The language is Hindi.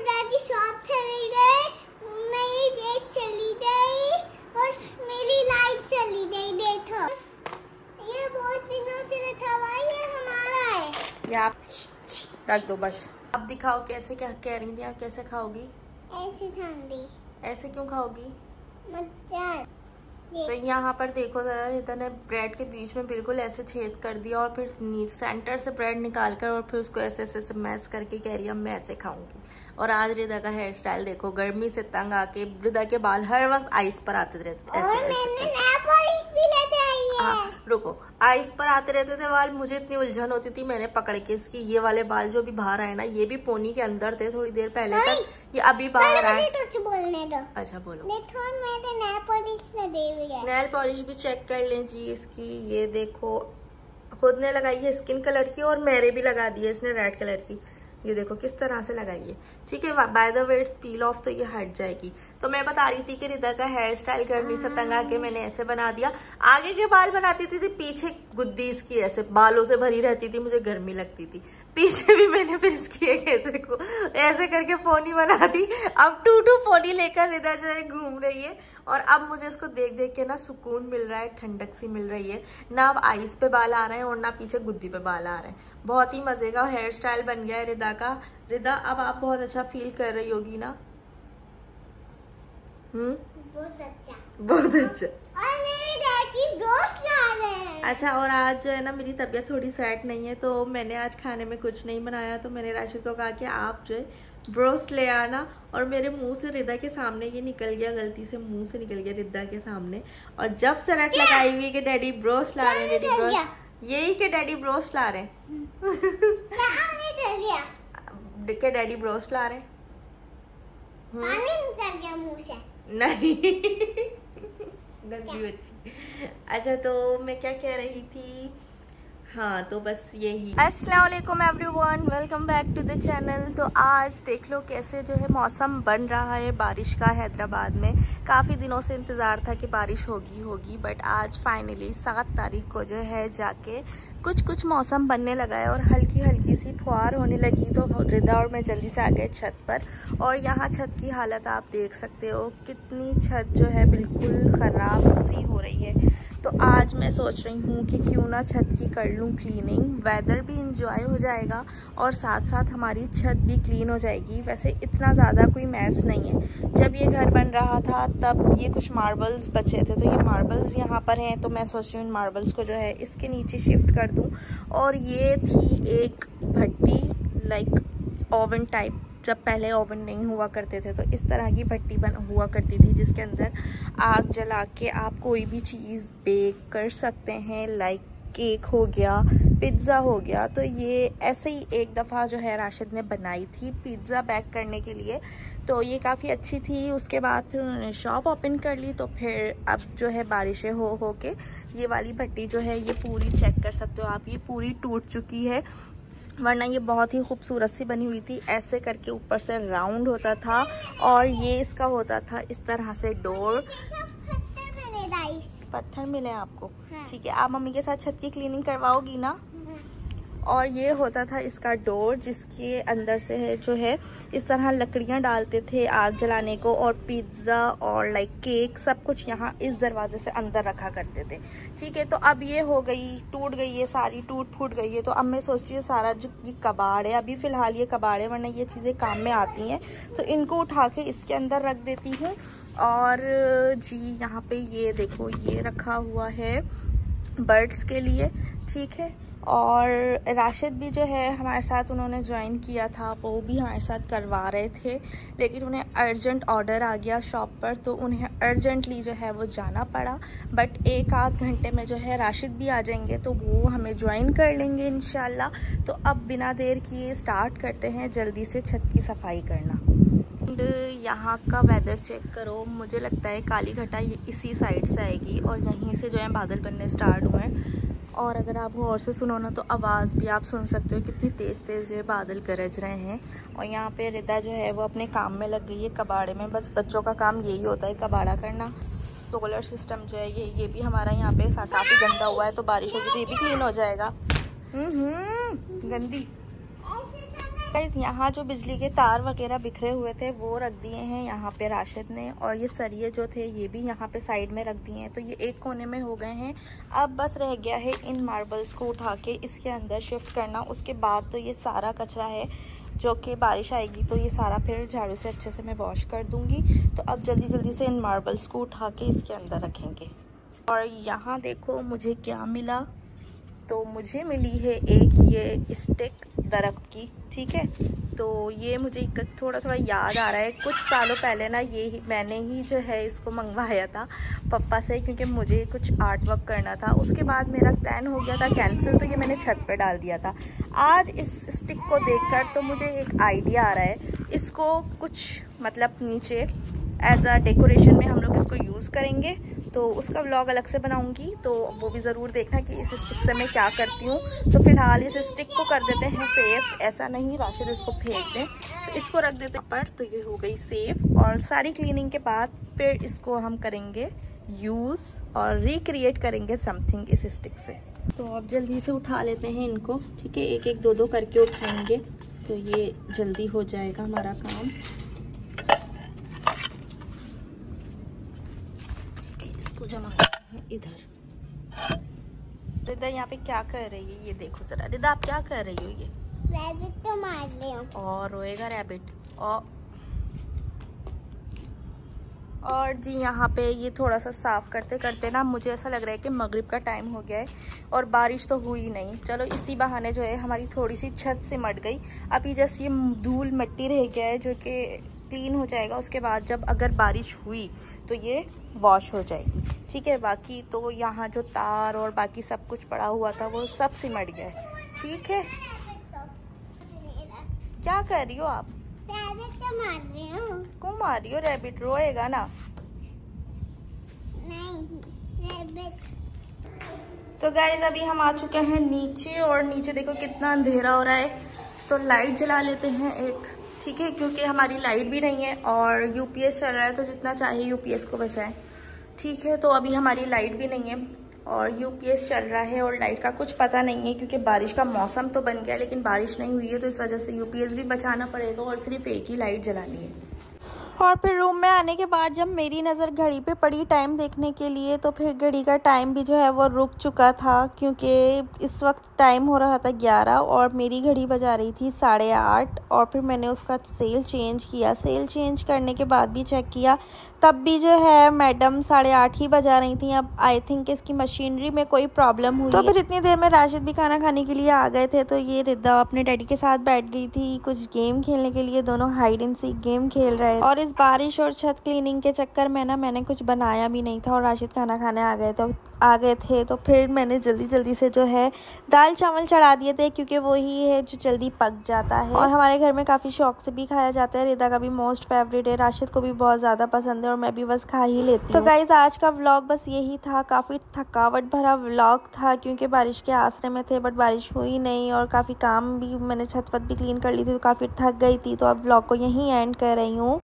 डैडी शॉप चले गए, मेरी डेट चली गई और मेरी लाइट चली गई। देखो ये बहुत दिनों से रखा हुआ है, ये हमारा है। ये आप रख दो बस। अब दिखाओ कैसे, क्या कह रही थी आप, कैसे खाओगी? ऐसे ठंडी। ऐसे क्यों खाओगी? मजा। तो यहाँ पर देखो जरा, रिदा ने ब्रेड के बीच में बिल्कुल ऐसे छेद कर दिया और फिर सेंटर से ब्रेड निकाल कर और फिर उसको ऐसे ऐसे मैश करके कह रही है मैं ऐसे खाऊंगी। और आज रिदा का हेयर स्टाइल देखो, गर्मी से तंग आके रिदा के बाल हर वक्त आइस पर आते रहते और मैंने नया पॉलिश भी लेके आई है। हाँ रुको, आइस पर आते रहते थे बाल। मुझे इतनी उलझन होती थी, मैंने पकड़ के इसकी ये वाले बाल जो भी बाहर आए ना, ये भी पोनी के अंदर थे थोड़ी देर पहले तक, ये अभी बाहर आए। तो बोलने दो। अच्छा बोलो। देखो मैंने नया पॉलिश दे दिया। नेल पॉलिश भी चेक कर लें जी इसकी। ये देखो खुद ने लगाई है स्किन कलर की और मेरे भी लगा दी है इसने रेड कलर की। ये देखो किस तरह से लगाई है। ठीक है, by the way it's peel of, तो ये हट जाएगी। तो मैं बता रही थी कि रिदा का हेयर स्टाइल गर्मी से तंग आके मैंने ऐसे बना दिया। आगे के बाल बनाती थी, पीछे गुद्दी इसकी ऐसे बालों से भरी रहती थी, मुझे गर्मी लगती थी। पीछे भी मैंने फिर इसकी एक ऐसे करके पोनी बना दी। अब टू पोनी लेकर रिदा जो है घूम रही है। और अब मुझे इसको देख देख के ना सुकून मिल रहा है, ठंडक सी मिल रही है। ना अब आइस पे बाल आ रहे हैं और ना पीछे गुद्दी पे बाल आ रहे हैं। बहुत ही मजे का हेयर स्टाइल बन गया है रिदा का। रिदा अब आप बहुत अच्छा फील कर रही होगी ना? बहुत अच्छा, बहुत अच्छा। और मेरे डैडी ब्रश ला रहे हैं। अच्छा, और आज जो है ना मेरी तबीयत थोड़ी सेट नहीं है, तो मैंने आज खाने में कुछ नहीं बनाया। तो मैंने राशिद को कहा कि आप जो है ब्रोस्ट ले आना। और मेरे मुंह से रिदा के सामने ये निकल गया, गलती से मुंह से निकल गया रिदा के सामने। और जब से रट लगाई हुई कि डैडी ब्रोस्ट ला रहे हैं, डैडी ब्रोस्ट, यही के डैडी ब्रोस्ट ला रहे हैं के डैडी ब्रोस्ट ला रहे हैं। पानी निकल गया मुंह से। नहीं गंदी बच्ची। अच्छा, तो मैं क्या कह रही थी? हाँ, तो बस यही। अस्सलाम वालेकुम everyone, welcome back to the channel. तो आज देख लो कैसे जो है मौसम बन रहा है बारिश का हैदराबाद में। काफ़ी दिनों से इंतज़ार था कि बारिश होगी, बट आज फाइनली 7 तारीख को जो है जाके कुछ मौसम बनने लगा है और हल्की हल्की सी फुहार होने लगी। तो रिदा और मैं जल्दी से आ गए छत पर। और यहाँ छत की हालत आप देख सकते हो, कितनी छत जो है बिल्कुल ख़राब सी हो रही है। तो आज मैं सोच रही हूँ कि क्यों ना छत की कर लूँ क्लीनिंग। वेदर भी इंजॉय हो जाएगा और साथ साथ हमारी छत भी क्लीन हो जाएगी। वैसे इतना ज़्यादा कोई मैस नहीं है। जब ये घर बन रहा था तब ये कुछ मार्बल्स बचे थे, तो ये मार्बल्स यहाँ पर हैं। तो मैं सोच रही हूँ इन मार्बल्स को जो है इसके नीचे शिफ्ट कर दूँ। और ये थी एक भट्टी, लाइक ओवन टाइप। जब पहले ओवन नहीं हुआ करते थे तो इस तरह की भट्टी हुआ करती थी, जिसके अंदर आग जला के आप कोई भी चीज़ बेक कर सकते हैं, लाइक केक हो गया, पिज़्ज़ा हो गया। तो ये ऐसे ही एक दफ़ा जो है राशिद ने बनाई थी पिज़्ज़ा बेक करने के लिए, तो ये काफ़ी अच्छी थी। उसके बाद फिर उन्होंने शॉप ओपन कर ली। तो फिर अब जो है बारिशें हो के ये वाली भट्टी जो है ये पूरी चेक कर सकते हो आप, ये पूरी टूट चुकी है। वरना ये बहुत ही खूबसूरत सी बनी हुई थी। ऐसे करके ऊपर से राउंड होता था और ये इसका होता था इस तरह से डोर। पत्थर मिले आपको? हाँ। ठीक है, आप मम्मी के साथ छत की क्लीनिंग करवाओगी ना? और ये होता था इसका डोर, जिसके अंदर से है जो है इस तरह लकड़ियां डालते थे आग जलाने को, और पिज़्ज़ा और लाइक केक सब कुछ यहाँ इस दरवाजे से अंदर रखा करते थे। ठीक है, तो अब ये हो गई, टूट गई है सारी, टूट फूट गई है। तो अब मैं सोचती हूँ सारा जो ये कबाड़ है, अभी फ़िलहाल ये कबाड़ है, वरना ये चीज़ें काम में आती हैं, तो इनको उठा के इसके अंदर रख देती हूँ। और जी यहाँ पे ये देखो, ये रखा हुआ है बर्ड्स के लिए। ठीक है, और राशिद भी जो है हमारे साथ उन्होंने ज्वाइन किया था, वो भी हमारे साथ करवा रहे थे, लेकिन उन्हें अर्जेंट ऑर्डर आ गया शॉप पर, तो उन्हें अर्जेंटली जो है वो जाना पड़ा। बट 1-8 घंटे में जो है राशिद भी आ जाएंगे, तो वो हमें ज्वाइन कर लेंगे इंशाल्लाह। तो अब बिना देर किए स्टार्ट करते हैं जल्दी से छत की सफाई करना। यहाँ का वेदर चेक करो, मुझे लगता है काली घटा ये इसी साइड से आएगी और यहीं से जो है बादल बनने स्टार्ट हुए हैं। और अगर आप गौर से सुनो ना तो आवाज़ भी आप सुन सकते हो, कितनी तेज़ तेज़ ये बादल गरज रहे हैं। और यहाँ पे रिदा जो है वो अपने काम में लग गई है, कबाड़े में। बस बच्चों का काम यही होता है, कबाड़ा करना। सोलर सिस्टम जो है ये भी हमारा यहाँ पे काफ़ी गंदा हुआ है, तो बारिश होगी तो ये भी क्लीन हो जाएगा। गंदी गाइस यहाँ जो बिजली के तार वगैरह बिखरे हुए थे वो रख दिए हैं यहाँ पे राशिद ने, और ये सरिये जो थे ये भी यहाँ पे साइड में रख दिए हैं। तो ये एक कोने में हो गए हैं। अब बस रह गया है इन मार्बल्स को उठा के इसके अंदर शिफ्ट करना। उसके बाद तो ये सारा कचरा है जो कि बारिश आएगी तो ये सारा फिर झाड़ू से अच्छे से मैं वॉश कर दूँगी। तो अब जल्दी जल्दी से इन मार्बल्स को उठा के इसके अंदर रखेंगे। और यहाँ देखो मुझे क्या मिला। तो मुझे मिली है एक ये स्टिक दरख्त की, ठीक है। तो ये मुझे थोड़ा थोड़ा याद आ रहा है, कुछ सालों पहले ना ये मैंने ही जो है इसको मंगवाया था पापा से, क्योंकि मुझे कुछ आर्ट वर्क करना था। उसके बाद मेरा प्लान हो गया था कैंसिल, तो ये मैंने छत पे डाल दिया था। आज इस स्टिक को देखकर तो मुझे एक आइडिया आ रहा है, इसको कुछ मतलब नीचे एज अ डेकोरेशन में हम लोग इसको यूज़ करेंगे। तो उसका व्लॉग अलग से बनाऊंगी, तो वो भी ज़रूर देखना कि इस स्टिक से मैं क्या करती हूँ। तो फिलहाल इस स्टिक को कर देते हैं सेफ, ऐसा नहीं राशिद इसको फेंक दें, तो इसको रख देते हैं पर। तो ये हो गई सेफ, और सारी क्लीनिंग के बाद फिर इसको हम करेंगे यूज़ और रिक्रिएट करेंगे समथिंग इस स्टिक से। तो अब जल्दी से उठा लेते हैं इनको, ठीक है। एक एक दो दो करके उठाएंगे तो ये जल्दी हो जाएगा हमारा काम। जमा करते हैं इधर। रिदा यहाँ पे क्या कर रही है ये देखो जरा। रिदा आप क्या कर रही हो? ये रैबिट तो मार रही हूँ। और रोएगा रैबिट। और जी यहाँ पे ये थोड़ा सा साफ करते करते ना मुझे ऐसा लग रहा है कि मगरिब का टाइम हो गया है, और बारिश तो हुई नहीं। चलो इसी बहाने जो है हमारी थोड़ी सी छत सिमट गई। अभी जस्ट ये धूल मिट्टी रह गया है जो कि क्लीन हो जाएगा। उसके बाद जब अगर बारिश हुई तो ये वॉश हो जाएगी, ठीक है। बाकी तो यहाँ जो तार और बाकी सब कुछ पड़ा हुआ था वो सब सिमट गया है, ठीक है। क्या कर रही हो आप? रैबिट तो मार रही हूँ। क्यों मार रही हो? रैबिट रोएगा ना। नहीं रैबिट। तो गाइज अभी हम आ चुके हैं नीचे, और नीचे देखो कितना अंधेरा हो रहा है। तो लाइट जला लेते हैं एक, ठीक है, क्योंकि हमारी लाइट भी नहीं है और यूपीएस चल रहा है, तो जितना चाहिए यूपीएस को बचाएं, ठीक है। तो अभी हमारी लाइट भी नहीं है और यूपीएस चल रहा है, और लाइट का कुछ पता नहीं है क्योंकि बारिश का मौसम तो बन गया लेकिन बारिश नहीं हुई है। तो इस वजह से यूपीएस भी बचाना पड़ेगा और सिर्फ एक ही लाइट जलानी है। और फिर रूम में आने के बाद जब मेरी नज़र घड़ी पे पड़ी टाइम देखने के लिए, तो फिर घड़ी का टाइम भी जो है वो रुक चुका था, क्योंकि इस वक्त टाइम हो रहा था 11 और मेरी घड़ी बजा रही थी 8:30। और फिर मैंने उसका सेल चेंज किया। सेल चेंज करने के बाद भी चेक किया, तब भी जो है मैडम 8:30 ही बजा रही थी। अब आई थिंक इसकी मशीनरी में कोई प्रॉब्लम हुई। तो फिर इतनी देर में राशिद भी खाना खाने के लिए आ गए थे। तो ये रिद्दा अपने डैडी के साथ बैठ गई थी कुछ गेम खेलने के लिए। दोनों हाइड एंड सीक गेम खेल रहे थे। और इस बारिश और छत क्लीनिंग के चक्कर में ना मैंने कुछ बनाया भी नहीं था, और राशिद खाना खाने आ गए थे। तो फिर मैंने जल्दी से जो है दाल चावल चढ़ा दिए थे, क्योंकि वही है जो जल्दी पक जाता है और हमारे घर में काफ़ी शौक से भी खाया जाता है। रिदा का भी मोस्ट फेवरेट है, राशिद को भी बहुत ज़्यादा पसंद है, और मैं भी बस खा ही लेती हूँ। तो गाइज आज का व्लॉग बस यही था। काफ़ी थकावट भरा व्लॉग था क्योंकि बारिश के आसरे में थे, बट बारिश हुई नहीं, और काफ़ी काम भी मैंने छत वत भी क्लीन कर ली थी, तो काफ़ी थक गई थी। तो अब व्लॉग को यहीं एंड कर रही हूँ।